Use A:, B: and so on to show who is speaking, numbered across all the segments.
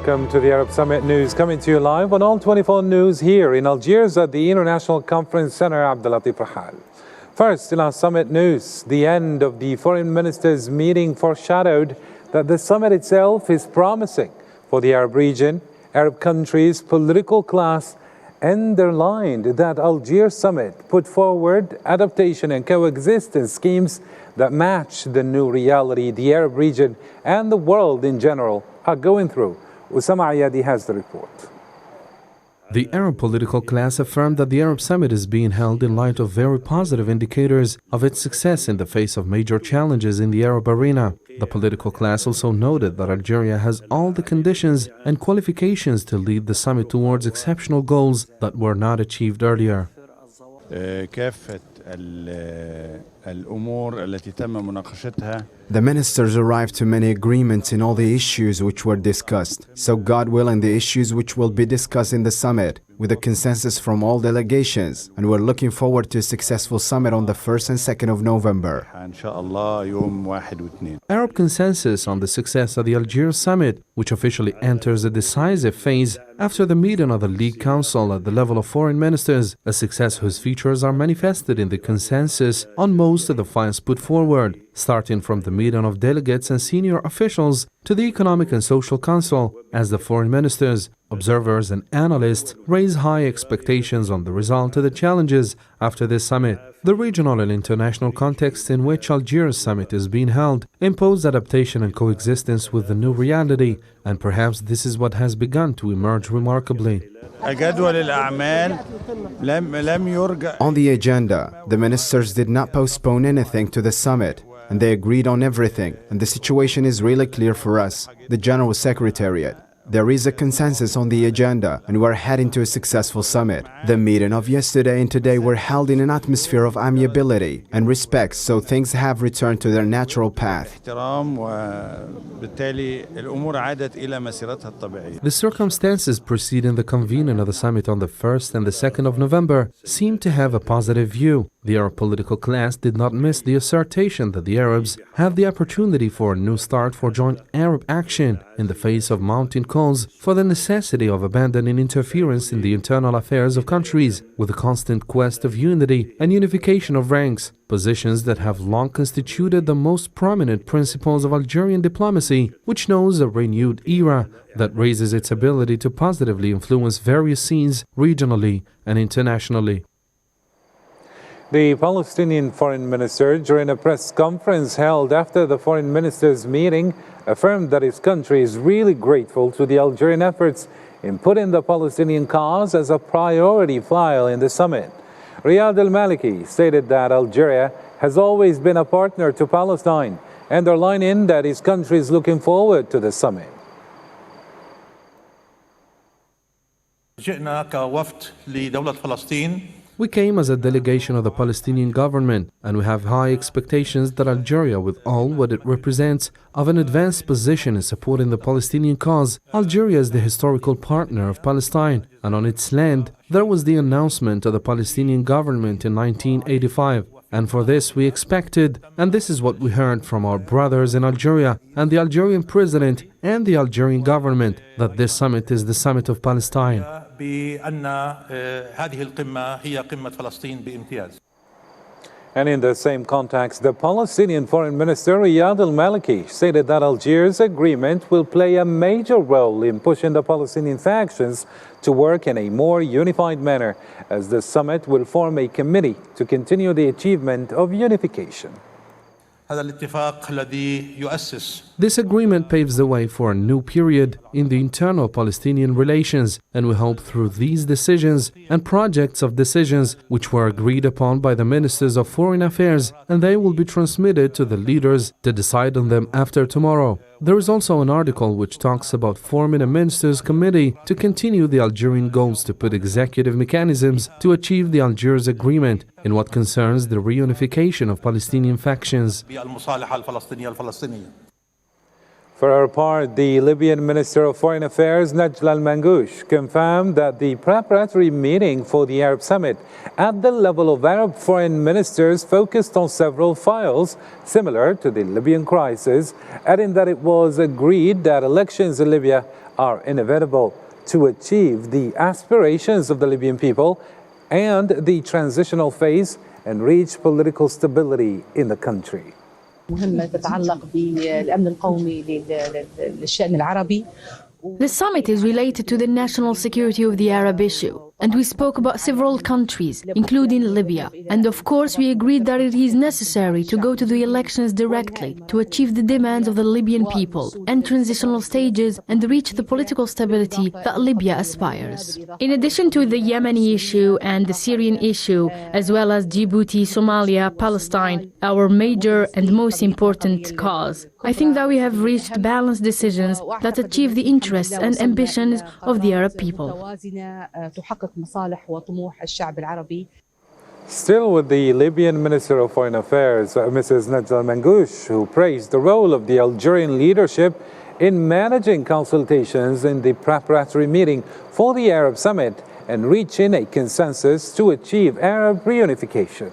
A: Welcome to the Arab Summit News, coming to you live on All 24 News here in Algiers at the International Conference Center Abdelatif Rahal. First, in our Summit News, the end of the foreign ministers' meeting foreshadowed that the summit itself is promising for the Arab region, Arab countries, political class, and underlined that Algiers Summit put forward adaptation and coexistence schemes that match the new reality the Arab region and the world in general are going through. Usama Ayadi has the report.
B: The Arab political class affirmed that the Arab Summit is being held in light of very positive indicators of its success in the face of major challenges in the Arab arena. The political class also noted that Algeria has all the conditions and qualifications to lead the summit towards exceptional goals that were not achieved earlier.
C: The ministers arrived to many agreements in all the issues which were discussed. So God willing, the issues which will be discussed in the summit, with a consensus from all delegations, and we're looking forward to a successful summit on the 1st and 2nd of November.
B: Arab consensus on the success of the Algiers Summit, which officially enters a decisive phase after the meeting of the League Council at the level of foreign ministers, a success whose features are manifested in the consensus on most of the files put forward, starting from the meeting of delegates and senior officials to the Economic and Social Council, as the foreign ministers, observers and analysts raise high expectations on the result of the challenges after this summit. The regional and international context in which Algiers Summit is being held impose adaptation and coexistence with the new reality, and perhaps this is what has begun to emerge remarkably.
C: On the agenda, the ministers did not postpone anything to the summit, and they agreed on everything, and the situation is really clear for us, the General Secretariat. There is a consensus on the agenda, and we're heading to a successful summit. The meeting of yesterday and today were held in an atmosphere of amiability and respect, so things have returned to their natural path.
B: The circumstances preceding the convening of the summit on the 1st and the 2nd of November seem to have a positive view. The Arab political class did not miss the assertion that the Arabs have the opportunity for a new start for joint Arab action in the face of mounting calls for the necessity of abandoning interference in the internal affairs of countries with a constant quest of unity and unification of ranks, positions that have long constituted the most prominent principles of Algerian diplomacy, which knows a renewed era that raises its ability to positively influence various scenes regionally and internationally.
A: The Palestinian foreign minister, during a press conference held after the foreign ministers' meeting, affirmed that his country is really grateful to the Algerian efforts in putting the Palestinian cause as a priority file in the summit. Riyad al-Maliki stated that Algeria has always been a partner to Palestine, underlining that his country is looking forward to the summit.
B: We came as a delegation of the Palestinian government, and we have high expectations that Algeria, with all what it represents of an advanced position in supporting the Palestinian cause, Algeria is the historical partner of Palestine, and on its land there was the announcement of the Palestinian government in 1985. And for this we expected, and this is what we heard from our brothers in Algeria and the Algerian president and the Algerian government, that this summit is the summit of Palestine.
A: And in the same context, the Palestinian Foreign Minister Riyad al-Maliki stated that Algiers' agreement will play a major role in pushing the Palestinian factions to work in a more unified manner, as the summit will form a committee to continue the achievement of unification.
B: This agreement paves the way for a new period in the internal Palestinian relations, and we hope through these decisions and projects of decisions which were agreed upon by the ministers of foreign affairs, and they will be transmitted to the leaders to decide on them after tomorrow. There is also an article which talks about forming a ministers' committee to continue the Algerian goals to put executive mechanisms to achieve the Algiers agreement in what concerns the reunification of Palestinian factions.
A: For her part, the Libyan Minister of Foreign Affairs, Najla al-Mangoush, confirmed that the preparatory meeting for the Arab Summit at the level of Arab foreign ministers focused on several files similar to the Libyan crisis, adding that it was agreed that elections in Libya are inevitable to achieve the aspirations of the Libyan people and the transitional phase and reach political stability in the country.
D: مهمة تتعلق بالأمن القومي للشأن العربي.
E: The summit is related to the national security of the Arab issue, and we spoke about several countries, including Libya. And of course, we agreed that it is necessary to go to the elections directly to achieve the demands of the Libyan people and transitional stages and reach the political stability that Libya aspires. In addition to the Yemeni issue and the Syrian issue, as well as Djibouti, Somalia, Palestine, our major and most important cause, I think that we have reached balanced decisions that achieve the interests and ambitions of the Arab people.
A: Still with the Libyan Minister of Foreign Affairs, Mrs. Najla Mangoush, who praised the role of the Algerian leadership in managing consultations in the preparatory meeting for the Arab Summit and reaching a consensus to achieve Arab reunification.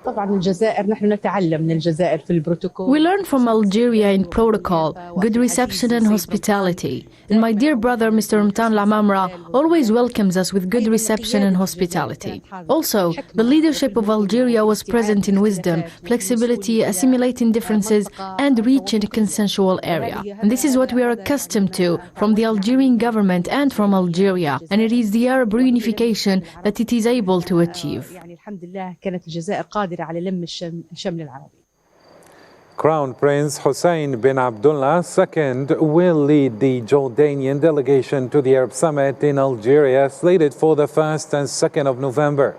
D: طبعاً الجزائر نحن نتعلم من الجزائر في البروتوكول.
E: We learn from Algeria in protocol, good reception and hospitality. And my dear brother, Mr. Mtan Lamamra, always welcomes us with good reception and hospitality. Also, the leadership of Algeria was present in wisdom, flexibility, assimilating differences, and reaching a consensual area. And this is what we are accustomed to from the Algerian government and from Algeria. And it is the Arab reunification that it is able to achieve.
D: الحمد لله كانت الجزائر قادرة على لم الشمل العربي.
A: Crown Prince Hussein bin Abdullah II will lead the Jordanian delegation to the Arab Summit in Algeria, slated for the 1st and 2nd of November.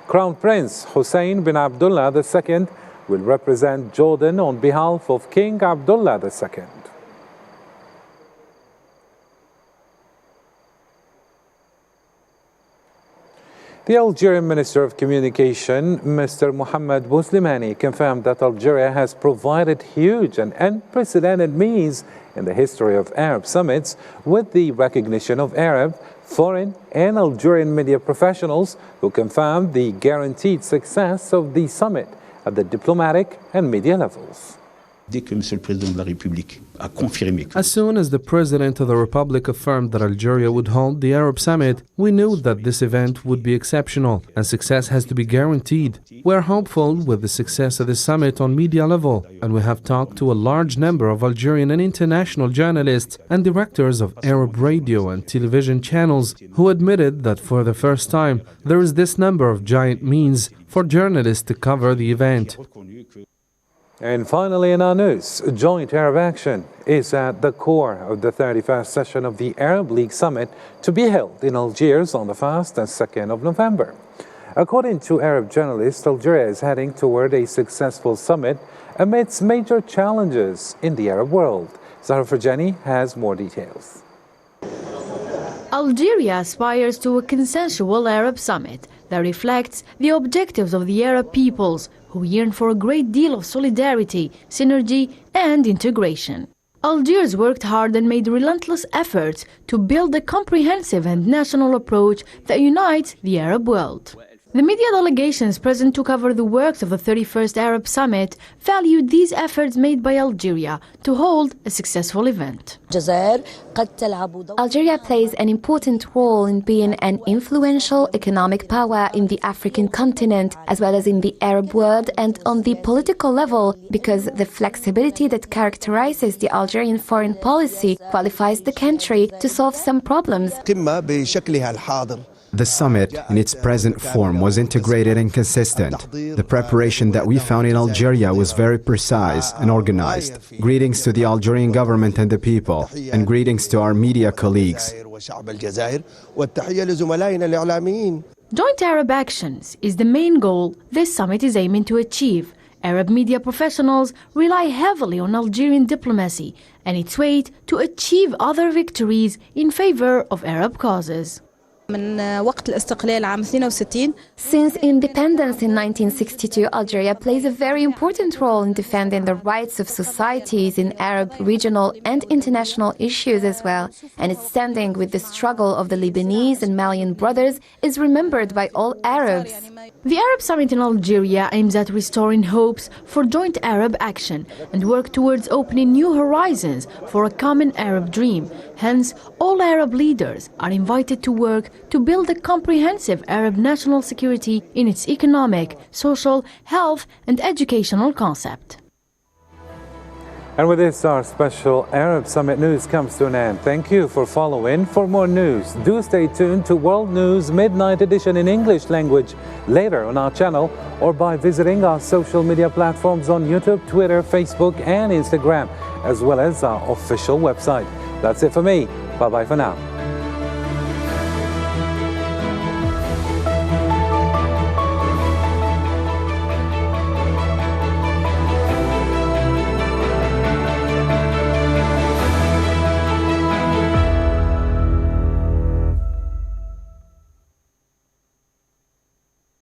A: Crown Prince Hussein bin Abdullah II will represent Jordan on behalf of King Abdullah II. The Algerian Minister of Communication, Mr. Mohammed Bouslimani, confirmed that Algeria has provided huge and unprecedented means in the history of Arab summits with the recognition of Arab, foreign and Algerian media professionals who confirmed the guaranteed success of the summit at the diplomatic and media levels.
B: As soon as the President of the Republic affirmed that Algeria would hold the Arab Summit, we knew that this event would be exceptional and success has to be guaranteed. We are hopeful with the success of the summit on media level, and we have talked to a large number of Algerian and international journalists and directors of Arab radio and television channels who admitted that for the first time there is this number of giant means for journalists to cover the event.
A: And finally in our news, joint Arab action is at the core of the 31st session of the Arab League Summit to be held in Algiers on the 1st and 2nd of November. According to Arab journalists, Algeria is heading toward a successful summit amidst major challenges in the Arab world. Zahra Farjani has more details.
E: Algeria aspires to a consensual Arab summit that reflects the objectives of the Arab peoples who yearn for a great deal of solidarity, synergy and integration. Algiers worked hard and made relentless efforts to build a comprehensive and national approach that unites the Arab world. The media delegations present to cover the works of the 31st Arab Summit valued these efforts made by Algeria to hold a successful event.
F: Algeria plays an important role in being an influential economic power in the African continent, as well as in the Arab world and on the political level, because the flexibility that characterizes the Algerian foreign policy qualifies the country to solve some problems.
C: The summit, in its present form, was integrated and consistent. The preparation that we found in Algeria was very precise and organized. Greetings to the Algerian government and the people, and greetings to our media colleagues.
E: Joint Arab actions is the main goal this summit is aiming to achieve. Arab media professionals rely heavily on Algerian diplomacy and its weight to achieve other victories in favor of Arab causes.
G: من وقت الاستقلال عام 62.
F: Since independence in 1962, Algeria plays a very important role in defending the rights of societies in Arab, regional and international issues as well. And its standing with the struggle of the Lebanese and Malian brothers is remembered by all Arabs.
E: The Arab Summit in Algeria aims at restoring hopes for joint Arab action and work towards opening new horizons for a common Arab dream. Hence, all Arab leaders are invited to work to build a comprehensive Arab national security in its economic, social, health and educational concept.
A: And with this, our special Arab Summit News comes to an end. Thank you for following. For more news, do stay tuned to World News Midnight Edition in English language later on our channel or by visiting our social media platforms on YouTube, Twitter, Facebook and Instagram, as well as our official website. That's it for me. Bye-bye for now.